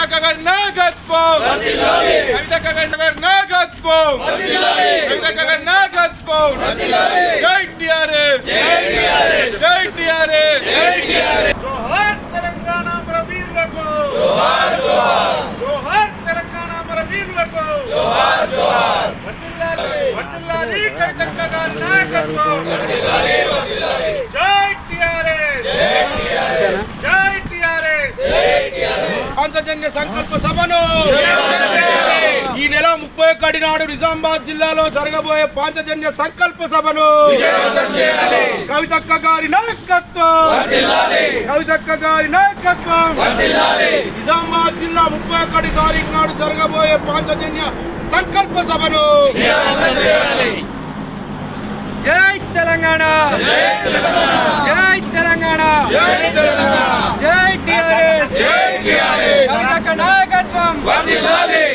కవితక్క గారి నాయకత్వం, కవితక్క గారి నాయకత్వం, కవితక్క గారి నాయకత్వం. జై టిఆర్ఎస్, జై టిఆర్ఎస్. జోహార్ తెలంగాణ అమరవీరులకు, జోహార్ తెలంగాణ అమరవీరులకు. వర్ధిల్లాలి కవితక్క గారి నాయకత్వం. జై టిఆర్ఎస్, జై టిఆర్ఎస్. పాంచజన్య సంకల్ప సభను ఈ నెల 31 నాడు నిజామాబాద్ జిల్లాలో జరగబోయే పాంచజన్య సంకల్ప సభను కవితక్క గారి నాయకత్వం, కవితక్క గారి నాయకత్వం. నిజామాబాద్ జిల్లా 31 తారీఖు నాడు జరగబోయే పాంచజన్య సంకల్ప సభను జై తెలంగాణ, జై తెలంగాణ, జై టిఆర్ఎస్. కవితక్క నాయకత్వం,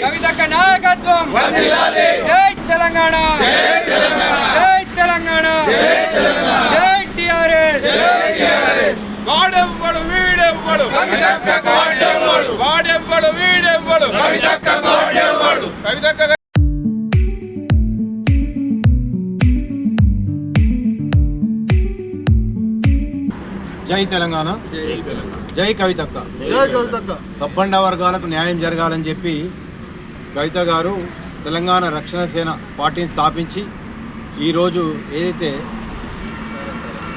కవితక్క నాయకత్వం. జై తెలంగాణ, జై తెలంగాణ, జై టిఆర్ఎస్. వాడెవ్వడు వీడెవ్వడు, కవితక్క వాడెవ్వడు, వాడెవ్వడు వీడెవ్వడు, కవితక్క వాడెవ్వడు. కవితక్క జై తెలంగాణ, జై కవితక్క, జై కవితక్క. సబ్బండ వర్గాలకు న్యాయం జరగాలని చెప్పి కవిత గారు తెలంగాణ రక్షణ సేన పార్టీని స్థాపించి ఈరోజు ఏదైతే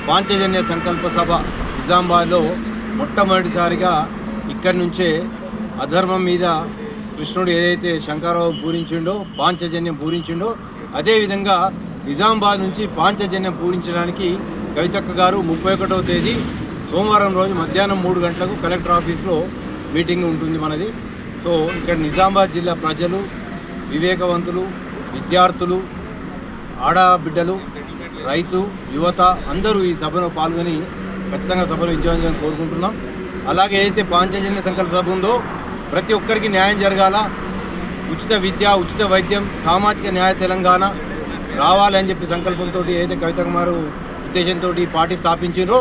పాంచజన్య సంకల్ప సభ నిజామాబాద్లో మొట్టమొదటిసారిగా ఇక్కడి నుంచే అధర్మం మీద కృష్ణుడు ఏదైతే శంకరావు పూరించిండో, పాంచజన్యం పూరించిండో, అదేవిధంగా నిజామాబాద్ నుంచి పాంచజన్యం పూరించడానికి కవితక్క గారు 31వ తేదీ సోమవారం రోజు మధ్యాహ్నం 3 గంటలకు కలెక్టర్ ఆఫీస్లో మీటింగ్ ఉంటుంది మనది. సో ఇక్కడ నిజామాబాద్ జిల్లా ప్రజలు, వివేకవంతులు, విద్యార్థులు, ఆడబిడ్డలు, రైతు, యువత అందరూ ఈ సభలో పాల్గొని ఖచ్చితంగా సభలో విజయవంతం కోరుకుంటున్నాం. అలాగే ఏదైతే పాంచజన్య సంకల్ప సభ ఉందో ప్రతి ఒక్కరికి న్యాయం జరగాల, ఉచిత విద్య, ఉచిత వైద్యం, సామాజిక న్యాయ తెలంగాణ రావాలని చెప్పి సంకల్పంతో ఏదైతే కవితక్క గారు ఉద్దేశంతో పార్టీ స్థాపించారో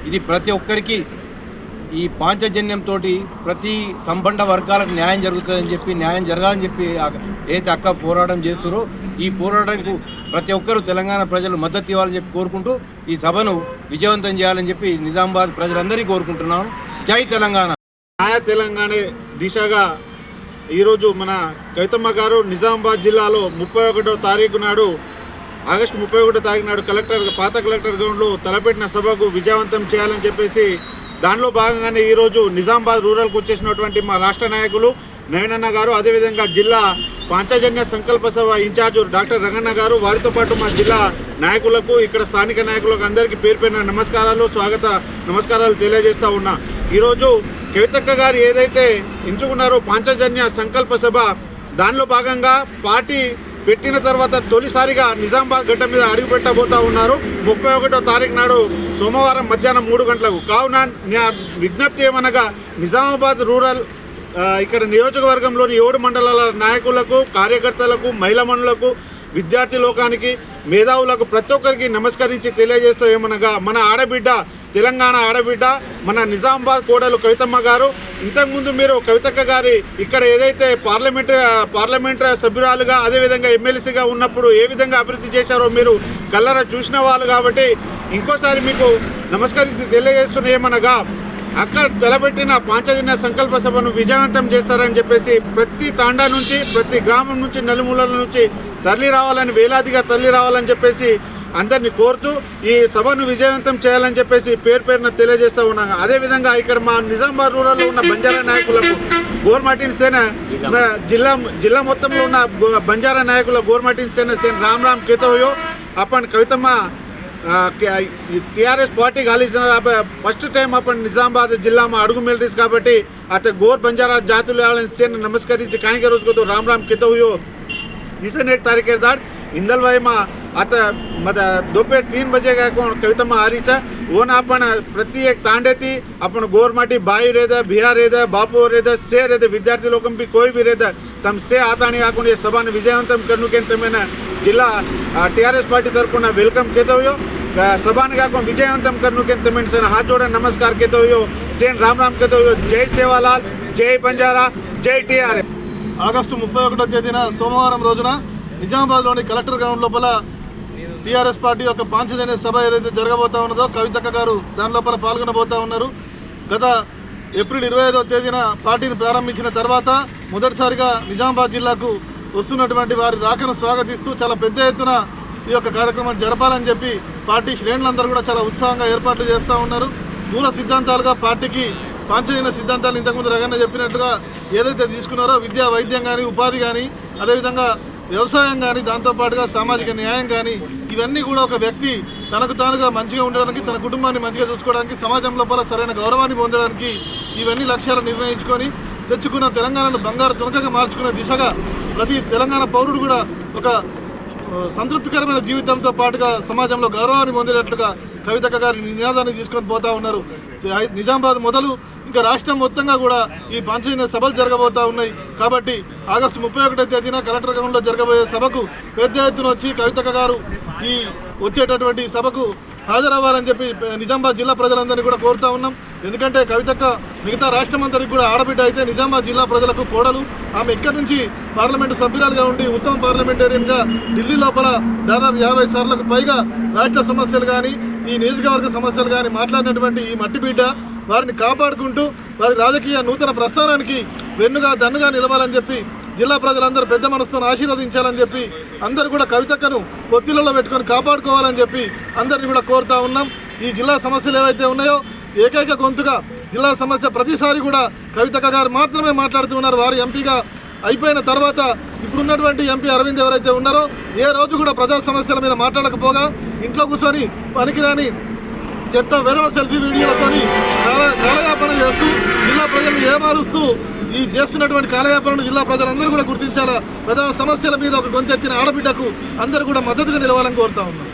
ఇది ప్రతి ఒక్కరికి ఈ పాంచజన్యంతో ప్రతి సంబంధ వర్గాలకు న్యాయం జరుగుతుందని చెప్పి, న్యాయం జరగాలని చెప్పి ఏదైతే అక్క పోరాటం చేస్తారో ఈ పోరాటంకు ప్రతి ఒక్కరూ తెలంగాణ ప్రజలు మద్దతు ఇవ్వాలని చెప్పి కోరుకుంటూ ఈ సభను విజయవంతం చేయాలని చెప్పి నిజామాబాద్ ప్రజలందరికీ కోరుకుంటున్నాను. జై తెలంగాణ. న్యాయ తెలంగాణ దిశగా ఈరోజు మన కవితమ్మ గారు నిజామాబాద్ జిల్లాలో 31వ తారీఖు నాడు, ఆగస్టు 31వ తారీఖు నాడు పాత కలెక్టర్ గ్రౌండ్లో తలపెట్టిన సభకు విజయవంతం చేయాలని చెప్పేసి దానిలో భాగంగానే ఈరోజు నిజామాబాద్ రూరల్కి వచ్చేసినటువంటి మా రాష్ట్ర నాయకులు నవీనన్న గారు, అదేవిధంగా జిల్లా పాంచజన్య సంకల్ప సభ ఇన్ఛార్జ్ డాక్టర్ రంగన్న గారు, వారితో పాటు మా జిల్లా నాయకులకు, ఇక్కడ స్థానిక నాయకులకు అందరికీ పేరు పేరున నమస్కారాలు, నమస్కారాలు తెలియజేస్తూ ఉన్నా. ఈరోజు కవితక్క గారు ఏదైతే ఎంచుకున్నారో పాంచజన్య సంకల్ప సభ, దానిలో భాగంగా పార్టీ పెట్టిన తర్వాత తొలిసారిగా నిజామాబాద్ గడ్డ మీద అడుగు పెట్టబోతా ఉన్నారు 31వ తారీఖు నాడు సోమవారం మధ్యాహ్నం 3 గంటలకు. కావున విజ్ఞప్తి ఏమనగా నిజామాబాద్ రూరల్ ఇక్కడ నియోజకవర్గంలోని 7 మండలాల నాయకులకు, కార్యకర్తలకు, మహిళా మనులకు, విద్యార్థి లోకానికి, మేధావులకు ప్రతి ఒక్కరికి నమస్కరించి తెలియజేస్తూ ఏమనగా మన ఆడబిడ్డ, తెలంగాణ ఆడబిడ్డ, మన నిజామాబాద్ కోడలు కవితమ్మ గారు, ఇంతకుముందు మీరు కవితక్క గారి ఇక్కడ ఏదైతే పార్లమెంట్ సభ్యురాలుగా, అదేవిధంగా ఎమ్మెల్సీగా ఉన్నప్పుడు ఏ విధంగా అభివృద్ధి చేశారో మీరు కళ్ళరా చూసిన వాళ్ళు కాబట్టి ఇంకోసారి మీకు నమస్కరించి తెలియజేస్తున్న ఏమనగా అక్క తలపెట్టిన పాంచజన్య సంకల్ప సభను విజయవంతం చేస్తారని చెప్పేసి ప్రతి తాండా నుంచి, ప్రతి గ్రామం నుంచి, నలుమూలల నుంచి తరలి రావాలని, వేలాదిగా తరలి రావాలని చెప్పేసి అందరినీ కోరుతూ ఈ సభను విజయవంతం చేయాలని చెప్పేసి పేరు పేరున తెలియజేస్తూ ఉన్నాను. అదేవిధంగా ఇక్కడ మా నిజామాబాద్ రూరల్లో ఉన్న బంజారా నాయకులకు, గోర్మాటిన్ సేన జిల్లా మొత్తంలో ఉన్న బంజారా నాయకుల గోర్మాటిన్ సేన రామ్ రామ్ కేతోయో अपन कवितम्मा टीआरएस पार्टी गाली फस्ट टाइम अपन निजामाबाद जिला में अड़गु मिलरीस काबट्टी अत गोर बंजारा जातुल नमस्करी कायके रोज को तो राम राम कहते हुए दिसन 1 तारीख दाड़ इंदलवाई में अत मत दोपहर 3 बजे का कवितम्मा आ रही वो ना अपन प्रति एक तांडे थी अपन गोरमाटी बाई रहता बिहार रहता बापू रहता से रहते विद्यार्थी लोगों भी कोई भी रहता तम से आता नहीं आकुंड ये सभा विजयवंतम करने के मैंने जिला टीआरएस पार्टी तरफुन वेलकम कहते हुए सभा का विजयवंतम करने के हाथ जोड़ नमस्कार कहते हुए సేన్ రామ్ రామ్ కతో జై సేవాలాల్, జై బంజారా, జై టీఆర్ఎస్. ఆగస్టు 31వ తేదీన సోమవారం రోజున నిజామాబాద్లోని కలెక్టర్ గ్రౌండ్ లోపల టీఆర్ఎస్ పార్టీ యొక్క పాంచజన్య సభ ఏదైతే జరగబోతా ఉన్నదో కవితక్క గారు దాని లోపల పాల్గొనబోతా ఉన్నారు. గత ఏప్రిల్ 25వ తేదీన పార్టీని ప్రారంభించిన తర్వాత మొదటిసారిగా నిజామాబాద్ జిల్లాకు వస్తున్నటువంటి వారి రాకను స్వాగతిస్తూ చాలా పెద్ద ఎత్తున ఈ యొక్క కార్యక్రమం జరపాలని చెప్పి పార్టీ శ్రేణులందరూ కూడా చాలా ఉత్సాహంగా ఏర్పాట్లు చేస్తూ ఉన్నారు. మూల సిద్ధాంతాలుగా పార్టీకి పాంచజన్య సిద్ధాంతాలు ఇంతకుముందు రగన్న చెప్పినట్లుగా ఏదైతే తీసుకున్నారో విద్యా, వైద్యం కానీ, ఉపాధి కానీ, అదేవిధంగా వ్యవసాయం కానీ, దాంతోపాటుగా సామాజిక న్యాయం కానీ, ఇవన్నీ కూడా ఒక వ్యక్తి తనకు తానుగా మంచిగా ఉండడానికి, తన కుటుంబాన్ని మంచిగా చూసుకోవడానికి, సమాజం లోపల సరైన గౌరవాన్ని పొందడానికి ఇవన్నీ లక్ష్యాలు నిర్ణయించుకొని తెచ్చుకున్న తెలంగాణను బంగారు తునకగా మార్చుకునే దిశగా ప్రతి తెలంగాణ పౌరుడు కూడా ఒక సంతృప్తికరమైన జీవితంతో పాటుగా సమాజంలో గౌరవాన్ని పొందేటట్లుగా కవితక్క గారి నినాదాన్ని తీసుకొని పోతా ఉన్నారు. నిజామాబాద్ మొదలు ఇంకా రాష్ట్రం మొత్తంగా కూడా ఈ పాంచజన్య సభలు జరగబోతూ ఉన్నాయి. కాబట్టి ఆగస్టు 31వ తేదీన కలెక్టర్ గ్రౌండ్లో జరగబోయే సభకు పెద్ద ఎత్తున వచ్చి కవితక్క గారు ఈ వచ్చేటటువంటి సభకు హాజరవ్వాలని చెప్పి నిజామాబాద్ జిల్లా ప్రజలందరినీ కూడా కోరుతా ఉన్నాం. ఎందుకంటే కవితక్క మిగతా రాష్ట్రం అంతరికి కూడా ఆడబిడ్డ అయితే నిజామాబాద్ జిల్లా ప్రజలకు కోడలు. ఆమె ఇక్కడి నుంచి పార్లమెంటు సభ్యురాలుగా ఉండి ఉత్తమ పార్లమెంటేరియన్గా ఢిల్లీ లోపల దాదాపు 50 సార్లకు పైగా రాష్ట్ర సమస్యలు కానీ, ఈ నియోజకవర్గ సమస్యలు కానీ మాట్లాడినటువంటి ఈ మట్టి బిడ్డ వారిని కాపాడుకుంటూ వారి రాజకీయ నూతన ప్రస్థానానికి వెన్నుగా దన్నుగా నిలవాలని చెప్పి జిల్లా ప్రజలందరూ పెద్ద మనసుతో ఆశీర్వదించాలని చెప్పి అందరూ కూడా కవితక్కను పొత్తిళ్లలో పెట్టుకొని కాపాడుకోవాలని చెప్పి అందరినీ కూడా కోరుతా ఉన్నాం. ఈ జిల్లా సమస్యలు ఏవైతే ఉన్నాయో ఏకైక గొంతుగా జిల్లా సమస్య ప్రతిసారి కూడా కవితక్క గారు మాత్రమే మాట్లాడుతూ ఉన్నారు. వారు ఎంపీగా అయిపోయిన తర్వాత ఇప్పుడున్నటువంటి ఎంపీ అరవింద్ ఎవరైతే ఉన్నారో ఏ రోజు కూడా ప్రజా సమస్యల మీద మాట్లాడకపోగా ఇంట్లో కూర్చొని పనికిరాని చెత్త వెధవ సెల్ఫీ వీడియోలతోని కాలయాపన చేస్తూ జిల్లా ప్రజలను ఏమారుస్తూ ఈ చేస్తున్నటువంటి కాలయాపనను జిల్లా ప్రజలందరూ కూడా గుర్తించాలా. ప్రజా సమస్యల మీద ఒక గొంతెత్తిన ఆడబిడ్డకు అందరూ కూడా మద్దతుగా నిలవాలని కోరుతా ఉన్నాం.